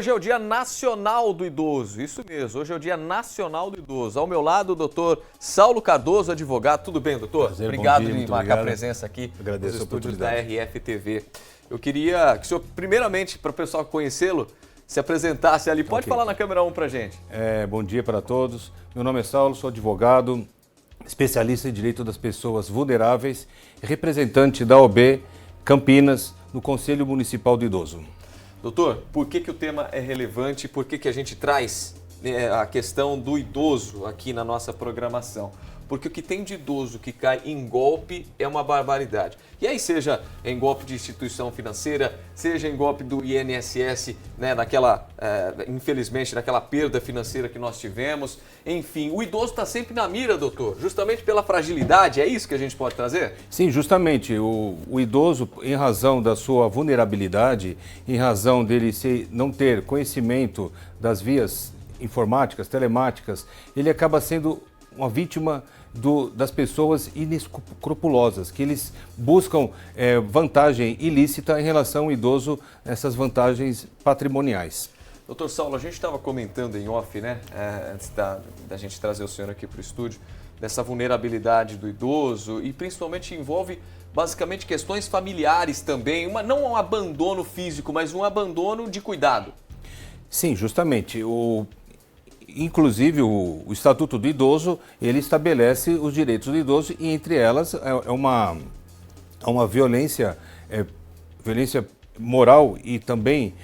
hoje é o Dia Nacional do Idoso, isso mesmo, hoje é o Dia Nacional do Idoso. Ao meu lado, o doutor Saulo Cardoso, advogado. Tudo bem, doutor? Prazer, obrigado dia, de marcar a presença aqui Agradeço nos a estúdios da oportunidade. RFTV. Eu queria que o senhor, primeiramente, para o pessoal conhecê-lo, se apresentasse ali. Pode falar na câmera 1 para gente. Bom dia para todos. Meu nome é Saulo, sou advogado, especialista em direito das pessoas vulneráveis, representante da OAB Campinas no Conselho Municipal do Idoso. Doutor, por que o tema é relevante e por que a gente traz a questão do idoso aqui na nossa programação? Porque o que tem de idoso que cai em golpe é uma barbaridade. E aí, seja em golpe de instituição financeira, seja em golpe do INSS, né, infelizmente, naquela perda financeira que nós tivemos. Enfim, o idoso está sempre na mira, doutor, justamente pela fragilidade. É isso que a gente pode trazer? Sim, justamente. O idoso, em razão da sua vulnerabilidade, em razão dele não ter conhecimento das vias informáticas, telemáticas, ele acaba sendo uma vítima das pessoas inescrupulosas, que eles buscam vantagem ilícita em relação ao idoso, essas vantagens patrimoniais. Doutor Saulo, a gente estava comentando em off, né, antes da gente trazer o senhor aqui para o estúdio, dessa vulnerabilidade do idoso e principalmente envolve basicamente questões familiares também, não um abandono físico, mas um abandono de cuidado. Sim, justamente. Inclusive, o Estatuto do Idoso, ele estabelece os direitos do idoso e, entre elas, é uma violência moral e também,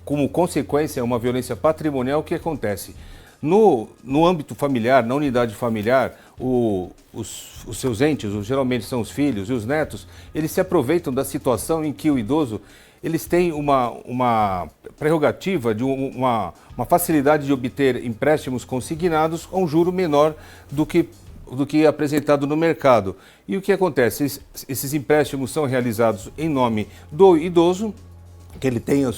como consequência, uma violência patrimonial. O que acontece? No âmbito familiar, na unidade familiar, os seus entes, geralmente são os filhos e os netos, eles se aproveitam da situação em que o idoso eles têm uma prerrogativa, de uma facilidade de obter empréstimos consignados a um juro menor do que apresentado no mercado. E o que acontece? Esses empréstimos são realizados em nome do idoso, que ele tem a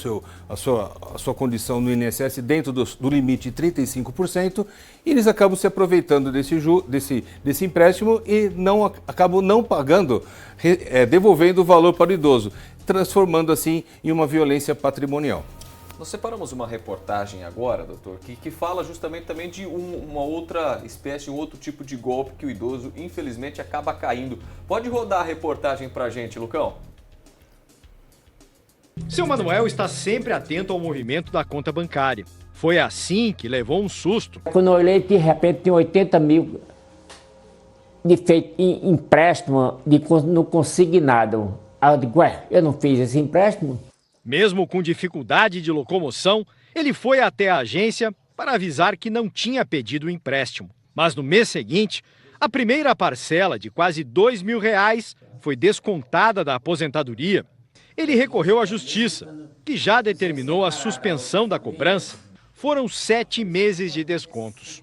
sua condição no INSS dentro do limite de 35%, e eles acabam se aproveitando desse empréstimo e acabam não pagando, devolvendo o valor para o idoso, transformando assim em uma violência patrimonial. Nós separamos uma reportagem agora, doutor, que fala justamente também de uma outra espécie, um outro tipo de golpe que o idoso, infelizmente, acaba caindo. Pode rodar a reportagem para a gente, Lucão? Seu Manuel está sempre atento ao movimento da conta bancária. Foi assim que levou um susto. Quando eu olhei, de repente, tinha 80 mil de feito em empréstimo no consignado. Aí eu digo, eu não fiz esse empréstimo. Mesmo com dificuldade de locomoção, ele foi até a agência para avisar que não tinha pedido o empréstimo. Mas no mês seguinte, a primeira parcela de quase R$2.000 foi descontada da aposentadoria. Ele recorreu à justiça, que já determinou a suspensão da cobrança. Foram 7 meses de descontos.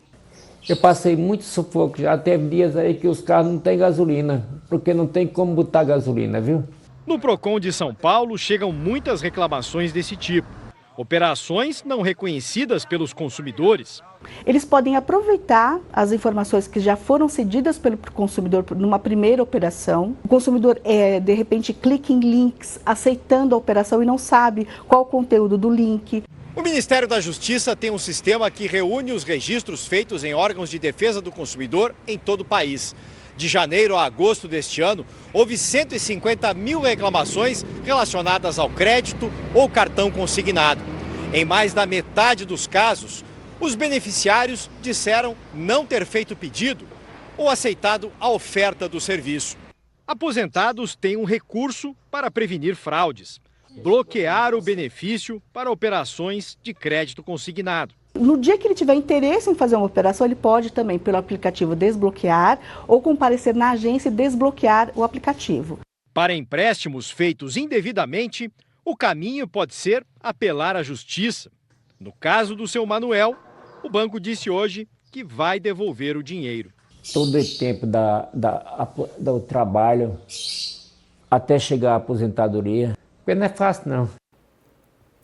Eu passei muito sufoco, já teve dias aí que os carros não têm gasolina, porque não tem como botar gasolina, viu? No Procon de São Paulo chegam muitas reclamações desse tipo. Operações não reconhecidas pelos consumidores. Eles podem aproveitar as informações que já foram cedidas pelo consumidor numa primeira operação. O consumidor, de repente, clica em links aceitando a operação e não sabe qual o conteúdo do link. O Ministério da Justiça tem um sistema que reúne os registros feitos em órgãos de defesa do consumidor em todo o país. De janeiro a agosto deste ano, houve 150 mil reclamações relacionadas ao crédito ou cartão consignado. Em mais da metade dos casos, os beneficiários disseram não ter feito pedido ou aceitado a oferta do serviço. Aposentados têm um recurso para prevenir fraudes: bloquear o benefício para operações de crédito consignado. No dia que ele tiver interesse em fazer uma operação, ele pode também, pelo aplicativo, desbloquear ou comparecer na agência e desbloquear o aplicativo. Para empréstimos feitos indevidamente, o caminho pode ser apelar à justiça. No caso do seu Manuel, o banco disse hoje que vai devolver o dinheiro. Todo esse tempo do trabalho até chegar à aposentadoria, porque não é fácil não.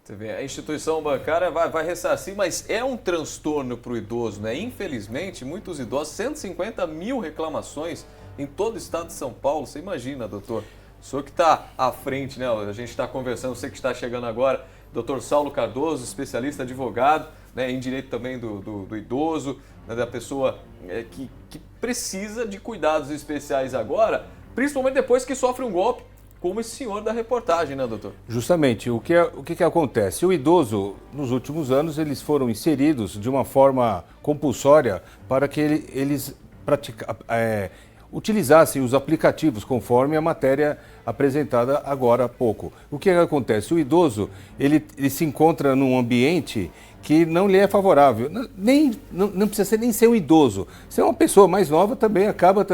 Você vê, a instituição bancária vai ressarcir, mas é um transtorno para o idoso, né? Infelizmente, muitos idosos, 150 mil reclamações em todo o estado de São Paulo. Você imagina, doutor? O senhor que está à frente, né? A gente está conversando, você que está chegando agora, Dr. Saulo Cardoso, especialista advogado, né, em direito também do idoso, né, da pessoa que precisa de cuidados especiais agora, principalmente depois que sofre um golpe, como esse senhor da reportagem, né, doutor? Justamente. O que acontece? O idoso, nos últimos anos, eles foram inseridos de uma forma compulsória para que eles utilizassem os aplicativos, conforme a matéria apresentada agora há pouco. O que acontece? O idoso, ele se encontra num ambiente que não lhe é favorável. Não precisa nem ser um idoso. Se é uma pessoa mais nova, também acaba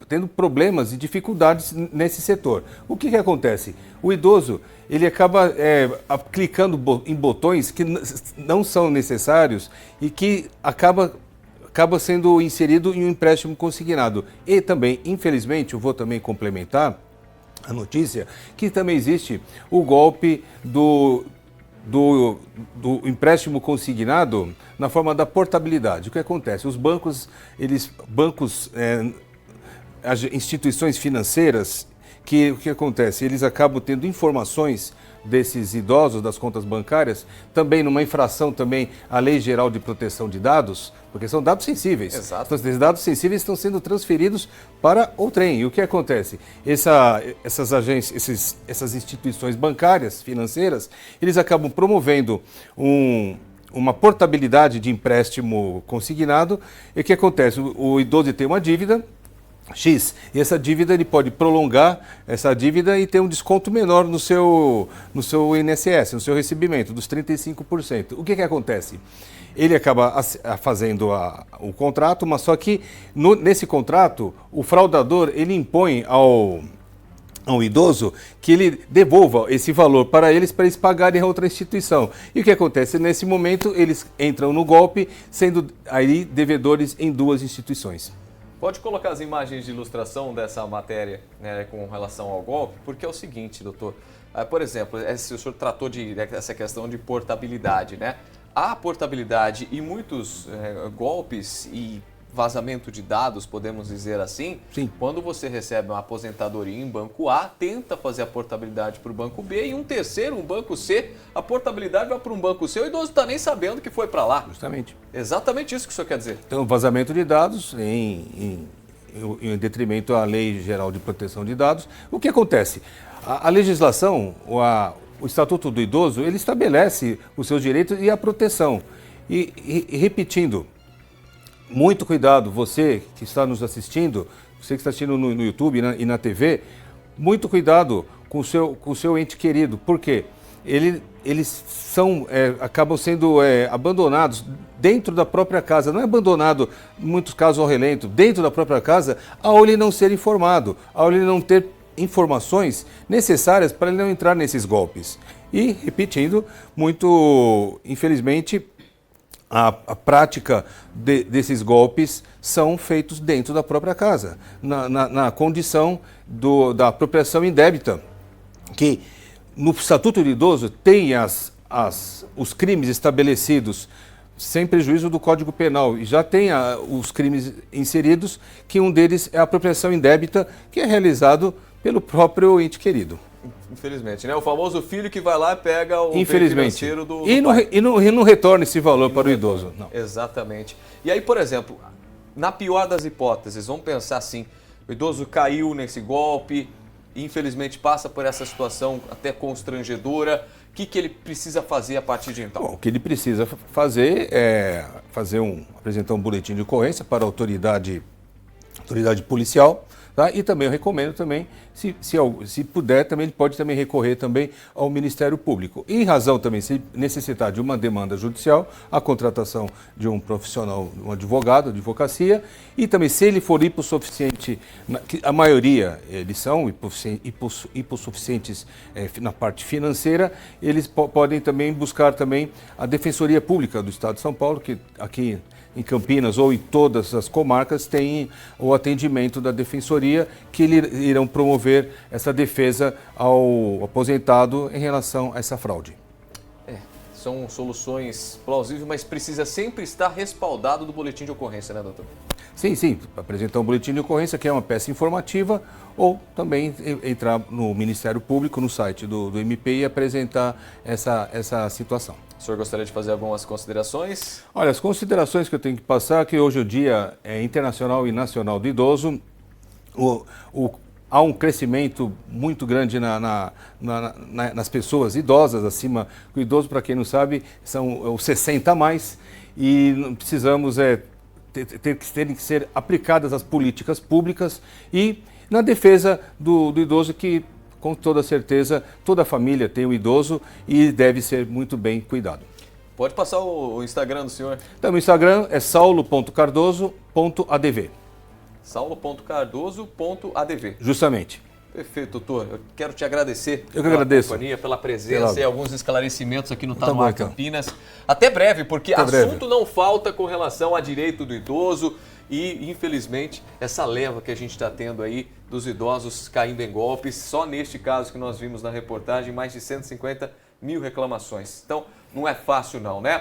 tendo problemas e dificuldades nesse setor. O que acontece? O idoso, ele acaba clicando em botões que não são necessários e que acaba sendo inserido em um empréstimo consignado. E também, infelizmente, eu vou também complementar a notícia, que também existe o golpe do empréstimo consignado na forma da portabilidade. O que acontece? Os bancos, as instituições financeiras, o que acontece? Eles acabam tendo informações desses idosos das contas bancárias, também numa infração também à Lei Geral de Proteção de Dados, porque são dados sensíveis. Exato. Então, esses dados sensíveis estão sendo transferidos para o trem. E o que acontece? Essas agências, essas instituições bancárias, financeiras, eles acabam promovendo uma portabilidade de empréstimo consignado. E o que acontece? O idoso tem uma dívida X, e essa dívida ele pode prolongar essa dívida e ter um desconto menor no seu INSS, no seu recebimento, dos 35%. O que acontece? Ele acaba fazendo o contrato, mas só que nesse contrato, o fraudador ele impõe ao idoso que ele devolva esse valor para eles pagarem a outra instituição. E o que acontece? Nesse momento, eles entram no golpe, sendo aí devedores em duas instituições. Pode colocar as imagens de ilustração dessa matéria, né, com relação ao golpe, porque é o seguinte, doutor. Por exemplo, o senhor tratou dessa questão de portabilidade, né? A portabilidade e muitos golpes e vazamento de dados, podemos dizer assim. Sim. Quando você recebe uma aposentadoria em banco A, tenta fazer a portabilidade para o banco B e um terceiro, um banco C, a portabilidade vai para um banco C, o idoso não está nem sabendo que foi para lá. Justamente. Exatamente isso que o senhor quer dizer. Então, vazamento de dados em detrimento à Lei Geral de Proteção de Dados. O que acontece? A legislação, o Estatuto do Idoso, ele estabelece os seus direitos e a proteção. E repetindo, muito cuidado, você que está nos assistindo, você que está assistindo no YouTube e na TV, muito cuidado com o seu ente querido, porque eles acabam sendo abandonados dentro da própria casa. Não é abandonado, em muitos casos, ao relento, dentro da própria casa, ao ele não ser informado, ao ele não ter informações necessárias para ele não entrar nesses golpes. E, repetindo, muito, infelizmente, a prática desses golpes são feitos dentro da própria casa, na condição da apropriação indébita, que no Estatuto do Idoso tem os crimes estabelecidos sem prejuízo do Código Penal, e já tem os crimes inseridos, que um deles é a apropriação indébita, que é realizado pelo próprio ente querido. Infelizmente, né? O famoso filho que vai lá e pega o bem financeiro do pai. E não retorna esse valor para o idoso. Não. Exatamente. E aí, por exemplo, na pior das hipóteses, vamos pensar assim, o idoso caiu nesse golpe, infelizmente passa por essa situação até constrangedora, o que ele precisa fazer a partir de então? Bom, o que ele precisa fazer é apresentar um boletim de ocorrência para a autoridade policial. Tá? E também eu recomendo também, se puder, também ele pode também recorrer também ao Ministério Público. Em razão também, se necessitar de uma demanda judicial, a contratação de um profissional, um advogado, advocacia, e também se ele for hipossuficiente, a maioria eles são hipossuficientes na parte financeira, eles podem também buscar também a Defensoria Pública do Estado de São Paulo, que aqui em Campinas ou em todas as comarcas tem o atendimento da Defensoria, que irão promover essa defesa ao aposentado em relação a essa fraude. são soluções plausíveis, mas precisa sempre estar respaldado do boletim de ocorrência, né, doutor? Sim, apresentar um boletim de ocorrência, que é uma peça informativa, ou também entrar no Ministério Público, no site do MP e apresentar essa situação. O senhor gostaria de fazer algumas considerações? Olha, as considerações que eu tenho que passar é que hoje o Dia é Internacional e Nacional do Idoso. Há um crescimento muito grande nas pessoas idosas acima. O idoso, para quem não sabe, são os 60 a mais, e precisamos terem que ser aplicadas as políticas públicas e na defesa do idoso, que com toda certeza toda família tem um idoso e deve ser muito bem cuidado. Pode passar o Instagram do senhor. Então, o Instagram é saulo.cardoso.adv. saulo.cardoso.adv. Justamente. Perfeito, doutor. Eu quero te agradecer pela companhia, pela presença e alguns esclarecimentos aqui no Tá No Ar Campinas. Até breve, porque assunto não falta com relação a direito do idoso e, infelizmente, essa leva que a gente está tendo aí dos idosos caindo em golpes. Só neste caso que nós vimos na reportagem, mais de 150 mil reclamações. Então, não é fácil não, né?